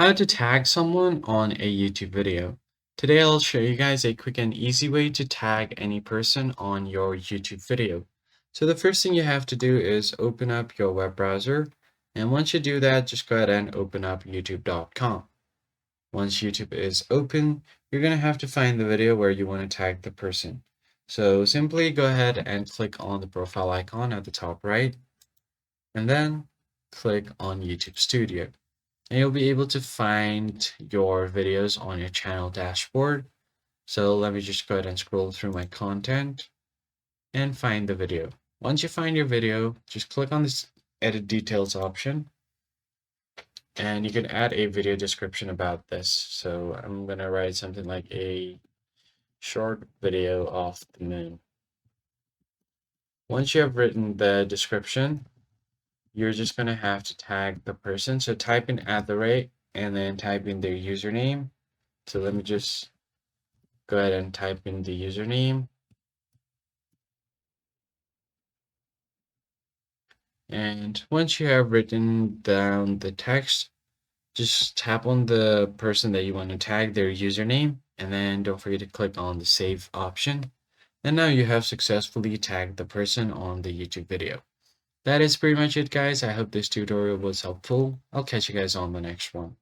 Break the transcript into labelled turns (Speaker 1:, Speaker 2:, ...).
Speaker 1: How to tag someone on a YouTube video. Today I'll show you guys a quick and easy way to tag any person on your YouTube video. So the first thing you have to do is open up your web browser. And once you do that, just go ahead and open up youtube.com. Once YouTube is open, you're going to have to find the video where you want to tag the person. So simply go ahead and click on the profile icon at the top right, and then click on YouTube Studio. And you'll be able to find your videos on your channel dashboard. So let me just go ahead and scroll through my content and find the video. Once you find your video, just click on this edit details option and you can add a video description about this. So I'm going to write something like a short video of the moon. Once you have written the description, you're just going to have to tag the person. So type in @ and then type in their username. So let me just go ahead and type in the username. And once you have written down the text, just tap on the person that you want to tag, their username, and then don't forget to click on the save option. And now you have successfully tagged the person on the YouTube video. That is pretty much it, guys. I hope this tutorial was helpful. I'll catch you guys on the next one.